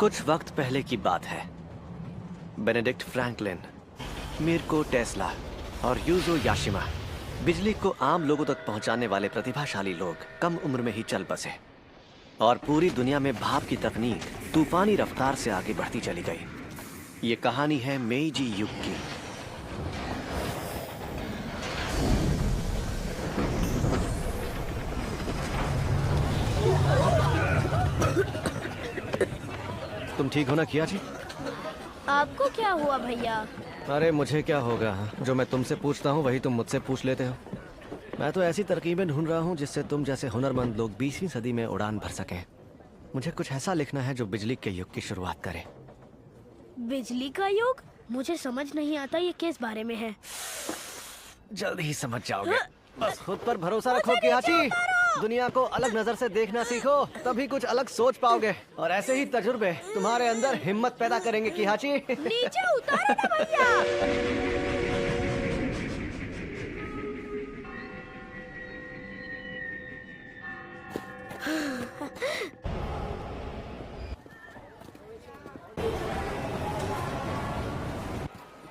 कुछ वक्त पहले की बात है। बेनेडिक्ट फ्रैंकलिन, मिर्को टेस्ला और यूजो याशिमा, बिजली को आम लोगों तक पहुंचाने वाले प्रतिभाशाली लोग कम उम्र में ही चल बसे और पूरी दुनिया में भाप की तकनीक तूफानी रफ्तार से आगे बढ़ती चली गई। ये कहानी है मेइजी युग की। तुम ठीक हो ना किया जी? आपको क्या हुआ भैया? अरे मुझे क्या होगा, जो मैं तुमसे पूछता हूँ वही तुम मुझसे पूछ लेते हो। मैं तो ऐसी तरकीबें ढूंढ रहा हूँ जिससे तुम जैसे हुनरमंद लोग 20वीं सदी में उड़ान भर सकें। मुझे कुछ ऐसा लिखना है जो बिजली के युग की शुरुआत करे। बिजली का युग? मुझे समझ नहीं आता ये किस बारे में है। जल्द ही समझ जाओगे। बस खुद पर भरोसा रखो कियाची। दुनिया को अलग नजर से देखना सीखो, तभी कुछ अलग सोच पाओगे। और ऐसे ही तजुर्बे तुम्हारे अंदर हिम्मत पैदा करेंगे कियाची। नीचे उतारो ना भैया।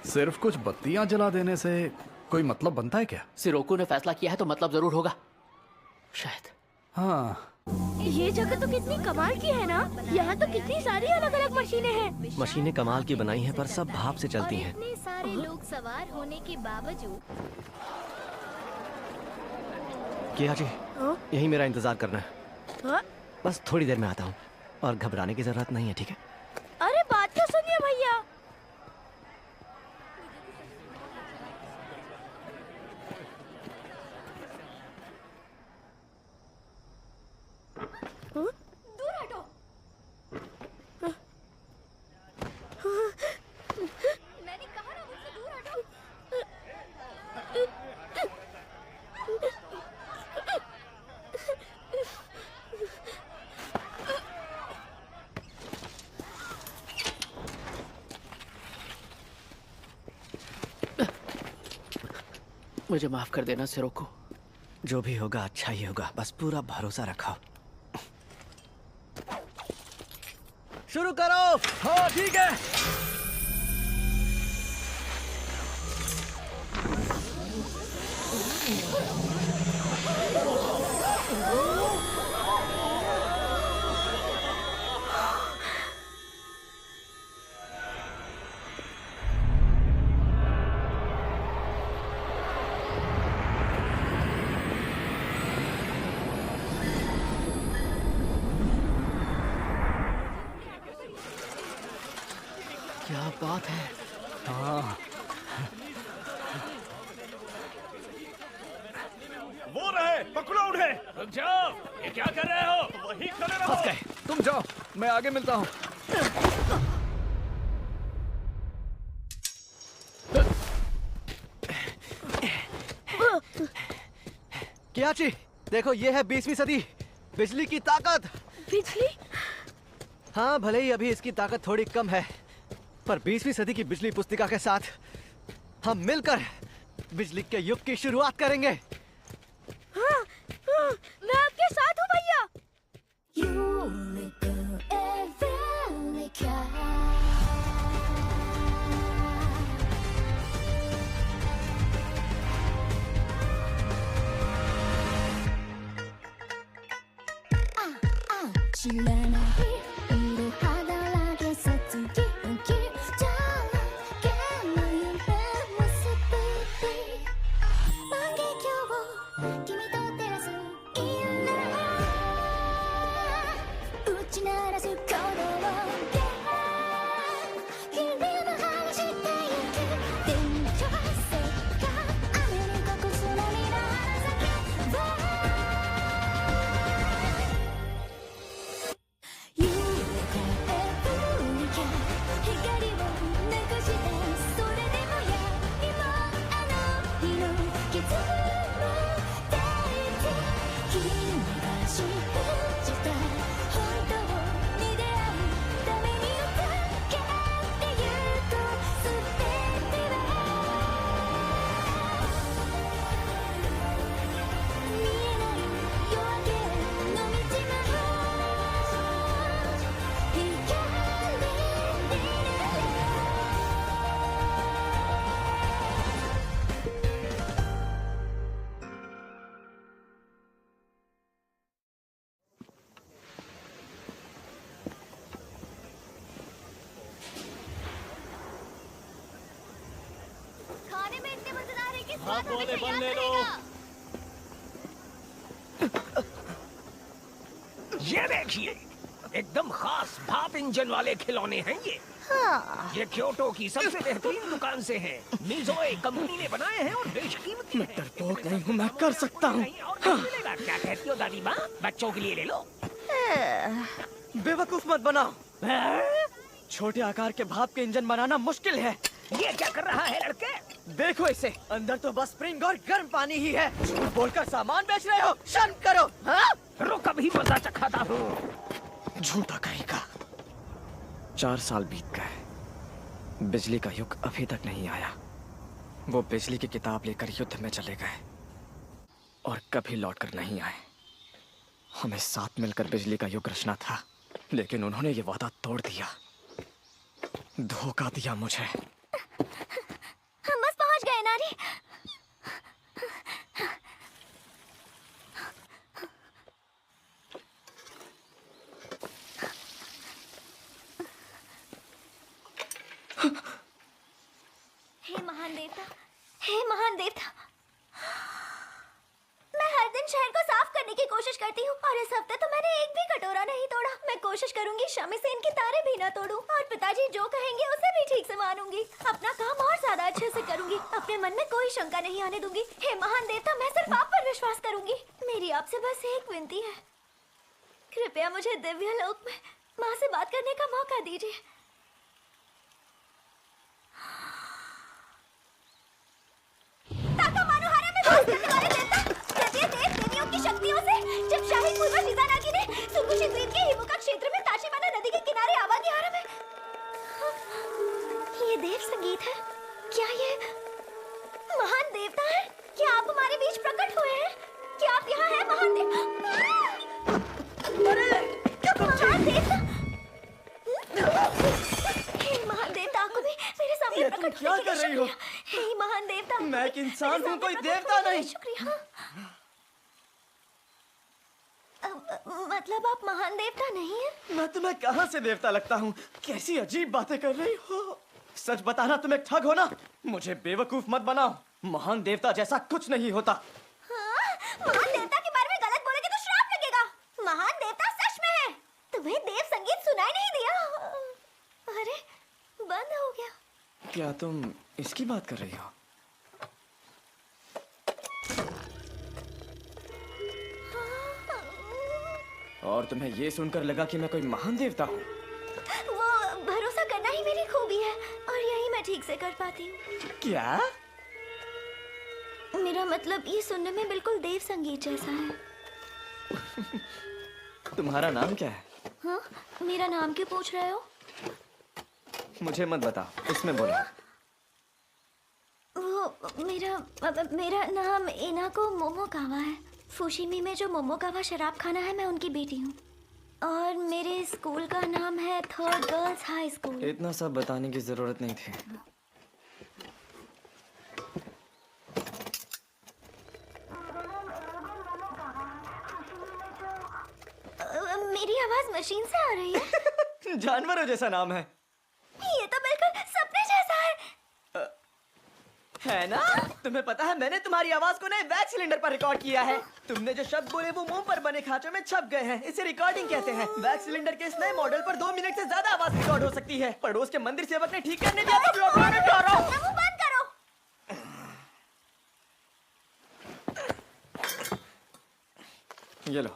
सिर्फ कुछ बत्तियां जला देने से कोई मतलब बनता है क्या? सिरोको ने फैसला किया है तो मतलब जरूर होगा शायद। हाँ, ये जगह तो कितनी कमाल की है ना। यहाँ तो कितनी सारी अलग अलग मशीनें हैं। मशीनें कमाल की बनाई हैं पर सब भाप से चलती हैं। इतने सारे लोग सवार होने के बावजूद कियाची, हाँ? यही मेरा इंतजार करना है। हाँ? बस थोड़ी देर में आता हूँ और घबराने की जरूरत नहीं है, ठीक है? अरे बात तो सुनिए भैया। दूर हटो। मैंने कहा ना मुझसे दूर हटो। मुझे माफ कर देना सिरोको। जो भी होगा अच्छा ही होगा, बस पूरा भरोसा रखो। शुरू करो। हाँ ठीक है। क्या बात है। हाँ, वो रहे, पकड़ो उन्हें। रुक जाओ, ये क्या कर रहे हो? वहीं खड़े रहो। फंस गए। तुम जाओ, मैं आगे मिलता हूँ। कियाची, देखो ये है 20वीं सदी, बिजली की ताकत। बिजली? हाँ भले ही अभी इसकी ताकत थोड़ी कम है, पर 20वीं सदी की बिजली पुस्तिका के साथ हम मिलकर बिजली के युग की शुरुआत करेंगे। हाँ, हाँ, मैं आपके साथ हूँ भैया। भाप वाले बल ले लो। ये देखिए, एकदम खास भाप इंजन वाले खिलौने हैं ये। ये क्योटो की सबसे बेहतरीन दुकान से हैं। मिज़ोए कंपनी ने बनाए हैं और बेशकीमती हैं। डरपोक नहीं हूँ, मैं कर सकता हूँ। नहीं और नहीं मिलेगा। क्या कहती हो दादी माँ? बच्चों के लिए ले लो। बेवकूफ मत बनाओ। छोटे आकार के भाप के इंजन बनाना मुश्किल है। ये क्या कर रहा है लड़के? देखो इसे, अंदर तो बस स्प्रिंग और गर्म पानी ही है। झूठ बोलकर सामान बेच रहे हो, शर्म करो। हाँ? रुक, अभी मजा चखाता हूँ। झूठा कहेगा। 4 साल बीत गए, बिजली का युग अभी तक नहीं आया। वो बिजली की किताब लेकर युद्ध में चले गए और कभी लौटकर नहीं आए। हमें साथ मिलकर बिजली का युग रचना था, लेकिन उन्होंने ये वादा तोड़ दिया, धोखा दिया मुझे। हम बस पहुंच गए नारी। हे महान देवता, हे महान देवता, मैं हर दिन शहर को साफ करने की कोशिश करती हूँ और इस हफ्ते तो मैंने एक भी कटोरा नहीं तोड़ा। मैं कोशिश करूंगी शमी से इनके तारे भी ना तोड़ूं और पिताजी जो कहेंगे उसे भी ठीक से मानूंगी। अपना काम और ज्यादा अच्छे से करूंगी। अपने मन में कोई शंका नहीं आने दूंगी। हे महान देवता, मैं सिर्फ आप पर विश्वास करूंगी। मेरी आपसे बस एक विनती है, कृपया मुझे दिव्य लोक में माँ से बात करने का मौका दीजिए। ताका मानोहारा में वास करने वाले देवता, क्षत्रिय देव देवियों की शक्तियों से जब शाही पूर्वज हिजानागी ने सुकुशी द्वीप के हिमुका क्षेत्र में ताशिमाना नदी के किनारे आवागिहारा में, ये देव संगीत है। क्या ये महान देवता है? क्या आप हमारे बीच प्रकट हुए हैं? क्या आप यहाँ हैं महान देव? महान देवता, हे महान देवता को भी मेरे सामने तुम प्रकट क्या होने के कर लिए रही हो? शुक्रिया। हे महान देवता, मैं एक इंसान मेरे हूँ, कोई सामने देवता प्रकट होने के लिए नहीं। शुक्रिया। मतलब आप महान देवता नहीं हैं? मैं तुम्हें कहाँ से देवता लगता हूँ? कैसी अजीब बातें कर रही हो। सच बताना, तुम एक ठग हो ना। मुझे बेवकूफ मत बनाओ। महान देवता जैसा कुछ नहीं होता। हाँ? महान देवता के बारे में गलत बोलेंगे तो श्राप लगेगा। महान देवता सच में है। तुम्हें देव संगीत सुनाई नहीं दिया? अरे बंद हो गया। क्या तुम इसकी बात कर रही हो? और तुम्हें ये सुनकर लगा कि मैं कोई महान देवता हूँ? वो भरोसा करना ही मेरी खूबी है और यही मैं ठीक से कर पाती हूँ। क्या? मेरा मतलब ये सुनने में बिल्कुल देव संगीत जैसा है। तुम्हारा नाम क्या है? हाँ? मेरा नाम क्यों पूछ रहे हो? मुझे मत बताओ, इसमें बोलो। वो मेरा नाम इनाको मोमोकावा है। फुशिमी में जो मोमोकावा शराब खाना है, मैं उनकी बेटी हूँ। और मेरे स्कूल का नाम है थर्ड गर्ल्स हाई स्कूल। इतना सब बताने की जरूरत नहीं थी। मेरी आवाज मशीन से आ रही है? जानवरों जैसा नाम है। ये तो बिल्कुल सपने जैसा है ना? तुम्हें पता है, मैंने तुम्हारी आवाज को नए वैक्स सिलेंडर पर रिकॉर्ड किया है। तुमने जो शब्द बोले वो मुंह पर बने खांचों में छप गए हैं। इसे रिकॉर्डिंग कहते हैं। वैक्स सिलेंडर के इस नए मॉडल पर 2 मिनट से ज्यादा आवाज रिकॉर्ड हो सकती है। पड़ोस के मंदिर सेवक ने ठीक करने दिया तो ब्लॉक करने जा रहा हूं। है। मुंह बंद करो। ये लो।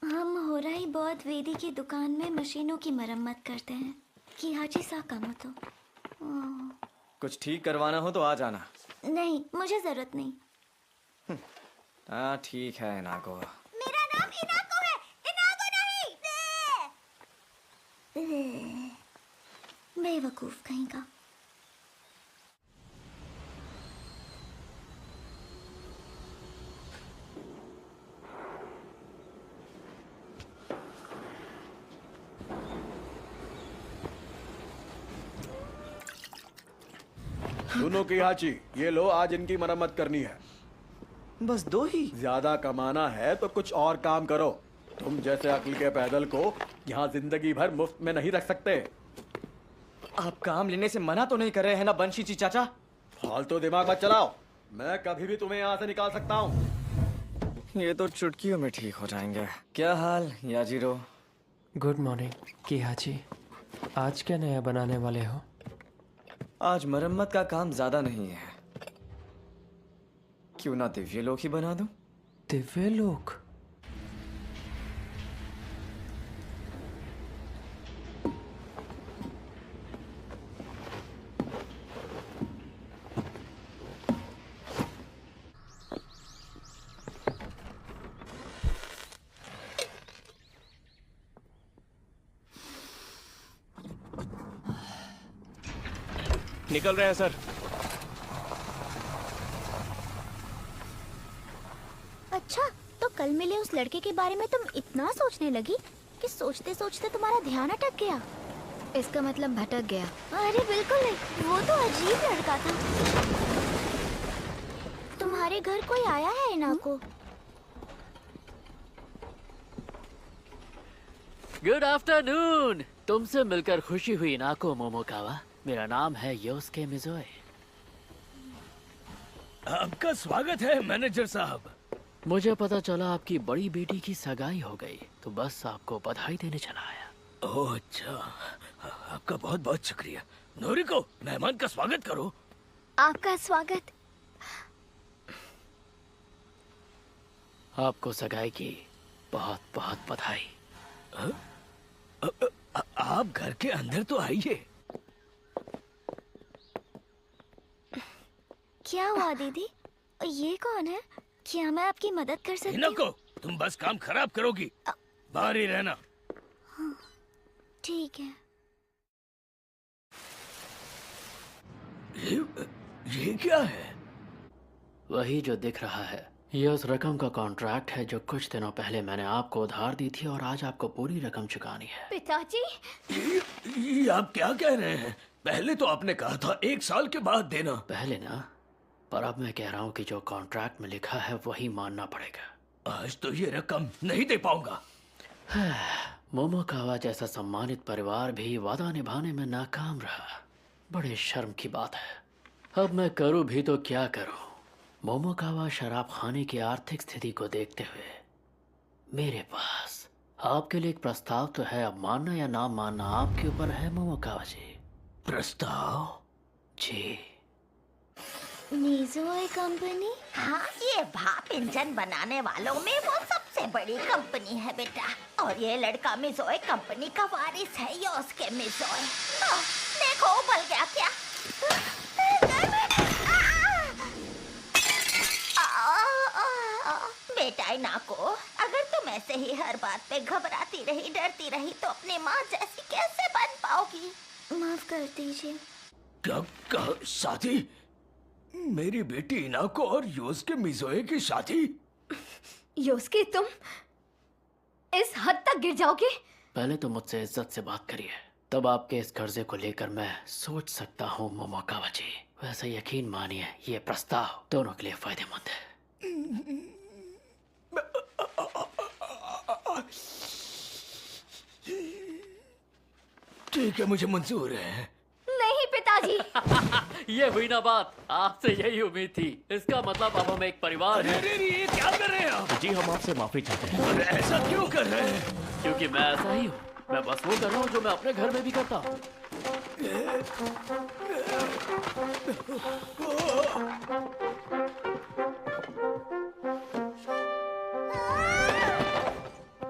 हम होराई बौद्ध वेदी की दुकान में मशीनों की मरम्मत करते हैं। किहाची साकामोतो। कुछ ठीक करवाना हो तो आ जाना। नहीं, मुझे जरूरत नहीं। हाँ ठीक है नागो। मेरा नाम इनाको है, इनाको नहीं। बेवकूफ कहीं का। दोनों की हाची, ये लो, आज इनकी मरम्मत करनी है। बस 2 ही? ज्यादा कमाना है तो कुछ और काम करो। तुम जैसे अक्ल के पैदल को यहाँ जिंदगी भर मुफ्त में नहीं रख सकते। आप काम लेने से मना तो नहीं कर रहे हैं ना बंशीची चाचा? फालतू दिमाग मत चलाओ। मैं कभी भी तुम्हें यहाँ से निकाल सकता हूँ। ये तो चुटकियों में ठीक हो जाएंगे। क्या हाल याजीरो? Good morning किहाची। आज क्या नया बनाने वाले हो? आज मरम्मत का काम ज्यादा नहीं है, क्यों ना दिव्य लोक ही बना दूं? दिव्य लोक? निकल रहे हैं सर। अच्छा, तो कल मिले उस लड़के के बारे में तुम इतना सोचने लगी कि सोचते सोचते तुम्हारा ध्यान अटक गया। इसका मतलब भटक गया। अरे बिल्कुल नहीं, वो तो अजीब लड़का था। तुम्हारे घर कोई आया है इनाको? Good afternoon. तुमसे मिलकर खुशी हुई नाको मोमोकावा। मेरा नाम है योस्के मिज़ोए। आपका स्वागत है मैनेजर साहब। मुझे पता चला आपकी बड़ी बेटी की सगाई हो गई, तो बस आपको बधाई देने चला आया। ओह अच्छा, आपका बहुत बहुत शुक्रिया। नोरिको, मेहमान का स्वागत करो। आपका स्वागत। आपको सगाई की बहुत बहुत बधाई। आप घर के अंदर तो आइए। क्या हुआ दीदी? ये कौन है? क्या मैं आपकी मदद कर सकती इनाको, हूँ? तुम बस काम खराब करोगी, बाहर ही रहना। ठीक है। ये क्या है? वही जो दिख रहा है, ये उस रकम का कॉन्ट्रैक्ट है जो कुछ दिनों पहले मैंने आपको उधार दी थी और आज आपको पूरी रकम चुकानी है। पिताजी, ये आप क्या कह रहे हैं? पहले तो आपने कहा था 1 साल के बाद देना। पहले ना, पर अब मैं कह रहा हूँ कि जो कॉन्ट्रैक्ट में लिखा है वही मानना पड़ेगा। आज तो ये रकम नहीं दे पाऊंगा। मोमोकावा जैसा सम्मानित परिवार भी वादा निभाने में नाकाम रहा। बड़े शर्म की बात है। अब मैं करूँ भी तो क्या करूँ? मोमोकावा शराब खाने की आर्थिक स्थिति को देखते हुए मेरे पास आपके लिए एक प्रस्ताव तो है। अब मानना या ना मानना आपके ऊपर है मोमोकावा जी। प्रस्ताव? जी। मिज़ोए कंपनी? हाँ, ये भाप इंजन बनाने वालों में वो सबसे बड़ी कंपनी है बेटा। और ये लड़का मिज़ोए कंपनी का वारिस है, योस्के मिज़ोए। देखो उबल गया क्या? बेटा इनाको, अगर तुम ऐसे ही हर बात पे घबराती रही, डरती रही, तो अपनी माँ जैसी कैसे बन पाओगी? माफ कर दीजिए। क्या शादी? मेरी बेटी इनाको और योस्के मिज़ोए की शादी? योस्के, तुम इस हद तक गिर जाओगे? पहले तो मुझसे इज्जत से बात करिए, तब आपके इस कर्जे को लेकर मैं सोच सकता हूँ मोमोकावा जी। वैसे यकीन मानिए, ये प्रस्ताव दोनों के लिए फायदेमंद है। ठीक है, मुझे मंजूर है। नहीं पिताजी। ये हुई ना बात, आपसे यही उम्मीद थी। इसका मतलब अब हम एक परिवार हैं। अरे ये क्या कर रहे हैं आप? जी हम आपसे माफी चाहते हैं। अरे ऐसा क्यों कर रहे हैं? क्योंकि मैं ऐसा ही हूँ। मैं बस वो कर रहा हूँ जो मैं अपने घर में भी करता हूँ।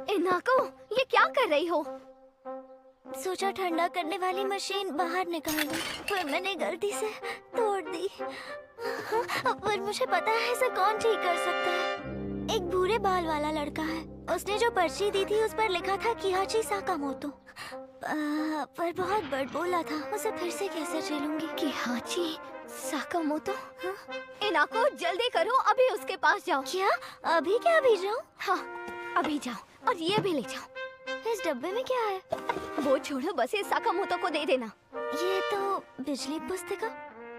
इनाको, ये क्या कर रही हो? सोचा ठंडा करने वाली मशीन बाहर निकाल दूं, पर मैंने गलती से तोड़ दी। पर मुझे पता है इसे कौन ठीक कर सकता है। एक भूरे बाल वाला लड़का है। उसने जो पर्ची दी थी उस पर लिखा था किहाची साकामोतो, पर बहुत बड़बोला था। उसे फिर से कैसे झेलूंगी? किहाची साकामोतो? इनाको जल्दी करो, अभी उसके पास जाओ। क्या? अभी क्या? अभी जाओ? हाँ, अभी जाओ और ये भी ले जाओ। इस डब्बे में क्या है? वो छोड़ो, बस ये साकामोतो को दे देना। ये तो बिजली पुस्तिका।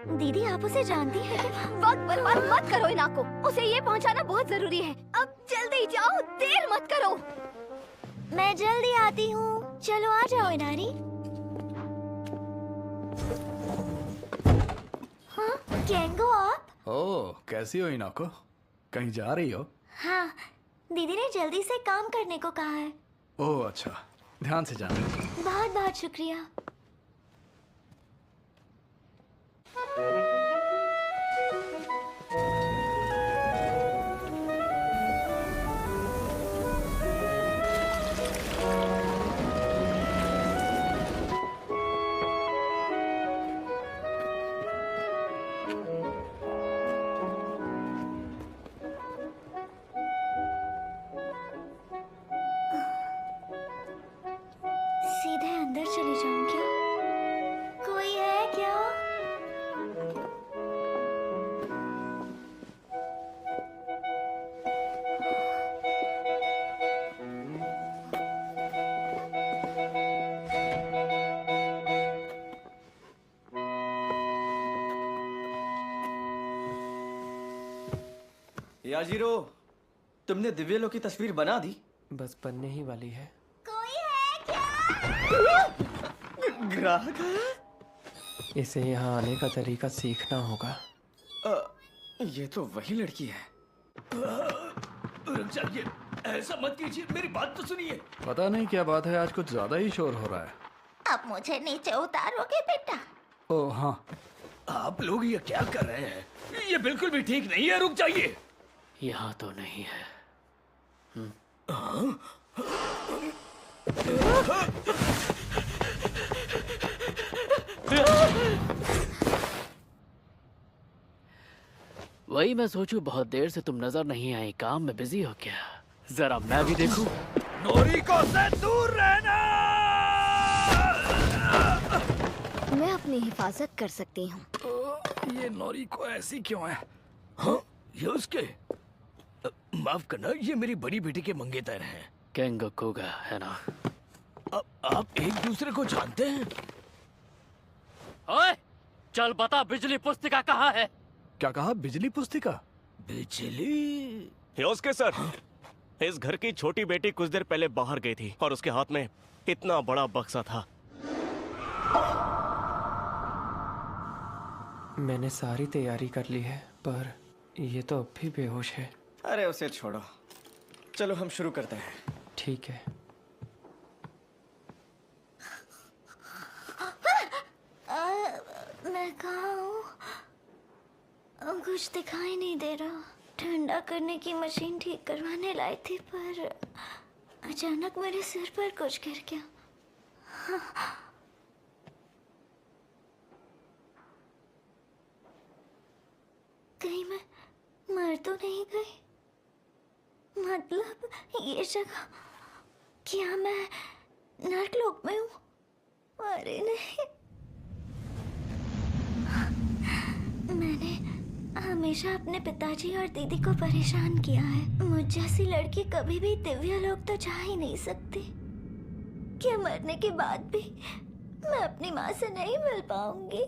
दीदी आप उसे जानती हैं क्या? वक्त बर्बाद मत करो इनाको, उसे ये पहुंचाना बहुत जरूरी है। अब जल्दी जाओ, देर मत करो। मैं जल्दी आती हूँ। चलो आ जाओ इनारी। हाँ, केंगो आप? ओह, कैसी हो इनाको? कहीं जा रही हो? हाँ, दीदी ने जल्दी से काम करने को कहा है। ओह अच्छा, ध्यान से जाना। बहुत बहुत शुक्रिया। सीधे अंदर चली जाऊं क्या? कोई है क्या? याजीरो, तुमने दिव्यलोक की तस्वीर बना दी? बस बनने ही वाली है। कोई है क्या? ग्राहक इसे यहाँ आने का तरीका सीखना होगा। ये तो वही लड़की है। रुक जाइए, ऐसा मत कीजिए, मेरी बात तो सुनिए। पता नहीं क्या बात है, आज कुछ ज्यादा ही शोर हो रहा है। अब मुझे नीचे उतारोगे बेटा? ओह हाँ। आप लोग ये क्या कर रहे हैं? ये बिल्कुल भी ठीक नहीं है, रुक जाइए। यहाँ तो नहीं है। वही मैं सोचूं, बहुत देर से तुम नजर नहीं आई, काम में बिजी हो क्या? जरा मैं भी देखूं। नोरिको से दूर रहना। मैं अपनी हिफाजत कर सकती हूँ। ये नोरिको ऐसी क्यों है? हाँ, ये उसके माफ करना, ये मेरी बड़ी बेटी के मंगेतर हैं। केंगो कोगा है ना? आप एक दूसरे को जानते हैं? ओए, चल बता, बिजली पुस्तिका कहाँ है? क्या कहा? बिजली पुस्तिका? बिजली? योस्के सर, इस घर की छोटी बेटी कुछ देर पहले बाहर गई थी और उसके हाथ में इतना बड़ा बक्सा था। मैंने सारी तैयारी कर ली है, पर ये तो अब भी बेहोश है। अरे उसे छोड़ो, चलो हम शुरू करते हैं। ठीक है। मैं कहाँ हूँ? कुछ दिखाई नहीं दे रहा। ठंडा करने की मशीन ठीक करवाने लाई थी, पर अचानक मेरे सिर पर कुछ गिर गया। कहीं मैं मर तो नहीं गई? मतलब ये जगह, क्या मैं नर्कलोक में हूँ? अरे नहीं, मैंने हमेशा अपने पिताजी और दीदी को परेशान किया है। मुझ जैसी लड़की कभी भी दिव्यलोक तो जा ही नहीं सकती। क्या मरने के बाद भी मैं अपनी माँ से नहीं मिल पाऊंगी?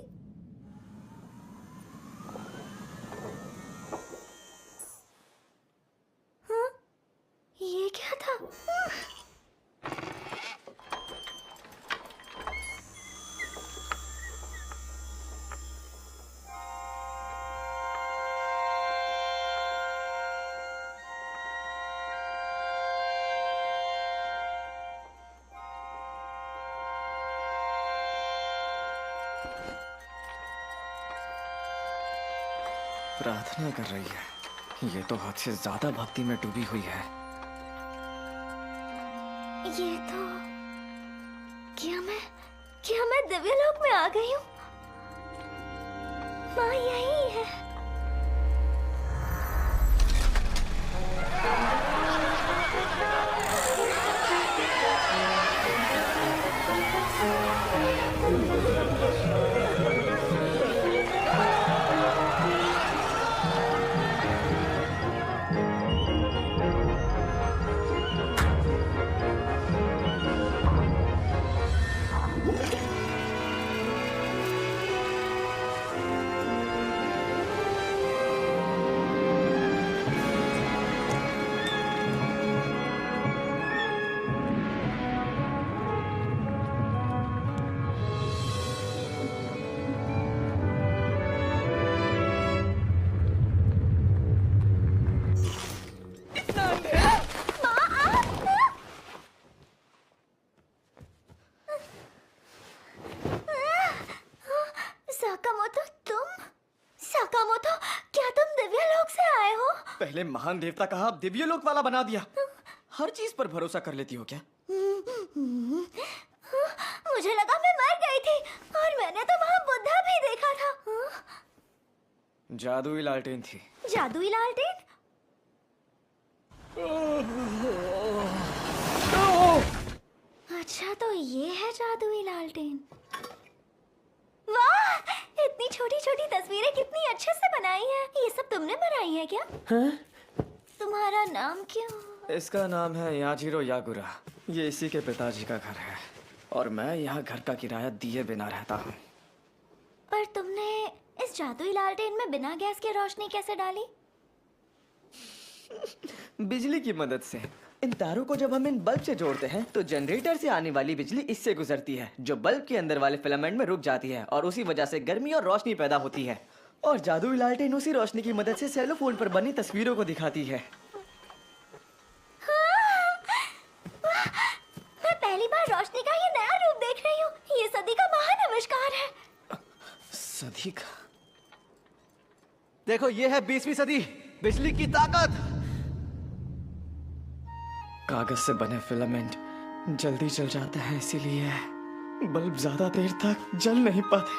हाँ? ये क्या था? प्रार्थना कर रही है। ये तो हद से ज्यादा भक्ति में डूबी हुई है। ये तो क्या मैं दिव्यलोक में आ गई हूँ? माँ यही है। पहले महान देवता कहा, अब दिव्य लोक वाला बना दिया। हर चीज पर भरोसा कर लेती हो क्या? मुझे लगा मैं मर गई थी और मैंने तो वहाँ बुद्धा भी देखा था। जादुई लालटेन थी। जादुई लालटेन? अच्छा तो ये है जादुई लालटेन। वाह! इतनी छोटी छोटी तस्वीरें कितनी अच्छे से बनाई हैं। ये सब तुमने बनाई है क्या? हाँ? तुम्हारा नाम क्यों? इसका नाम है याजिरो यागुरा। ये इसी के पिताजी का घर है और मैं यहाँ घर का किराया दिए बिना रहता हूँ। पर तुमने इस जादुई लालटेन में बिना गैस की रोशनी कैसे डाली? बिजली की मदद से। इन तारों को जब हम इन बल्ब से जोड़ते हैं तो जनरेटर से आने वाली बिजली इससे गुजरती है, जो बल्ब के अंदर वाले फिलामेंट में रुक जाती है और उसी वजह से गर्मी और रोशनी पैदा होती है। और जादुई लालटेन उसी रोशनी की मदद से सेलो फोन पर बनी तस्वीरों को दिखाती है। मैं पहली बार रोशनी का ये नया रूप देख रही हूँ। ये सदी का महान आविष्कार है। सदी का? देखो, ये है 20वीं सदी, बिजली की ताकत। कागज से बने फिलामेंट जल्दी जल जाते हैं, इसीलिए बल्ब ज्यादा देर तक जल नहीं पाते।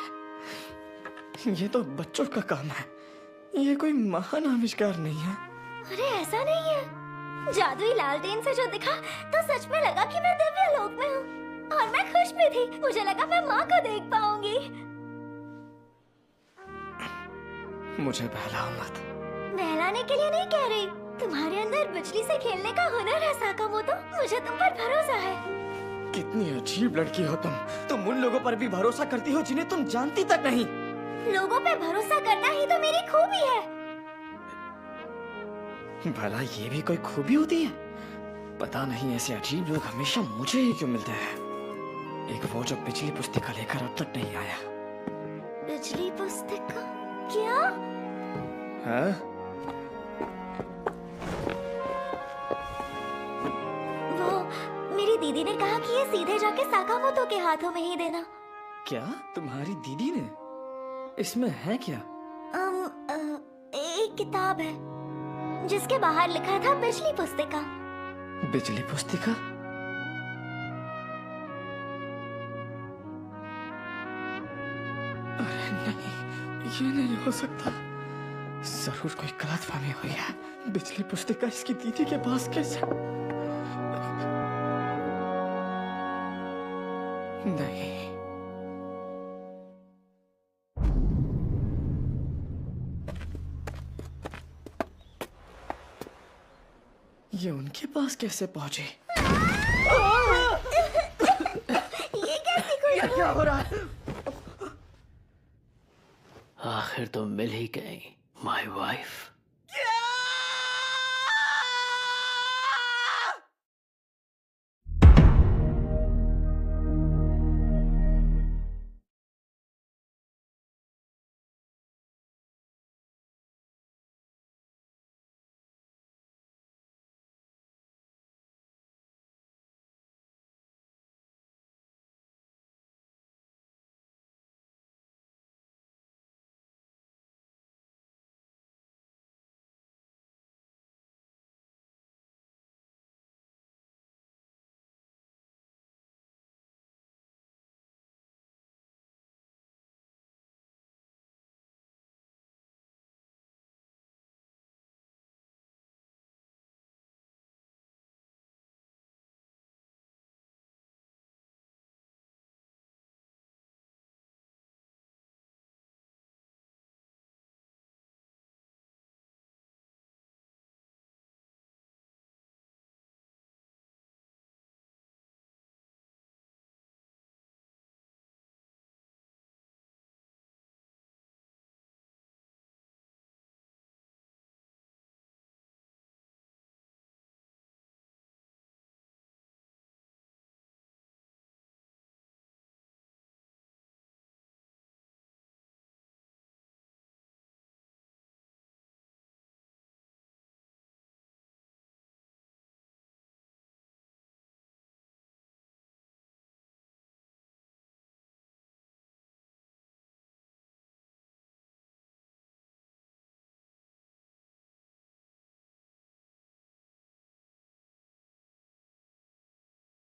ये तो बच्चों का काम है, ये कोई महान आविष्कार नहीं है। अरे ऐसा नहीं है। जादुई लालटेन से जो दिखा तो सच में लगा कि मैं दिव्य लोक में हूँ और मैं खुश भी थी। मुझे लगा मैं माँ को देख पाऊंगी। मुझे बहलाओ मत। बहलाने के लिए नहीं कह रही। तुम्हारे अंदर बिजली से खेलने का हुनर है साकामोतो। मुझे तुम पर भरोसा है। कितनी अजीब लड़की हो तुम उन लोगों पर भी भरोसा करती हो जिन्हें तुम जानती तक नहीं। लोगों पे भरोसा करना ही तो मेरी खूबी है। भला ये भी कोई खूबी होती है? पता नहीं ऐसे अजीब लोग हमेशा मुझे ही क्यों मिलते हैं। एक वो जो बिजली पुस्तिका लेकर अब तक नहीं आया। बिजली पुस्तिका? क्या? हाँ? मेरी दीदी ने कहा कि ये सीधे जाके साकामोतो के हाथों में ही देना। क्या? तुम्हारी दीदी ने? इसमें है क्या? एक किताब है जिसके बाहर लिखा था बिजली पुस्तिका। बिजली पुस्तिका? अरे नहीं, ये नहीं हो सकता। जरूर कोई गलतफहमी हुई है। बिजली पुस्तिका इसकी दीदी के पास कैसे? नहीं। ये उनके पास कैसे पहुंचे? ये कैसी कोई? क्या हो रहा है? आखिर तो मिल ही गई, माय वाइफ।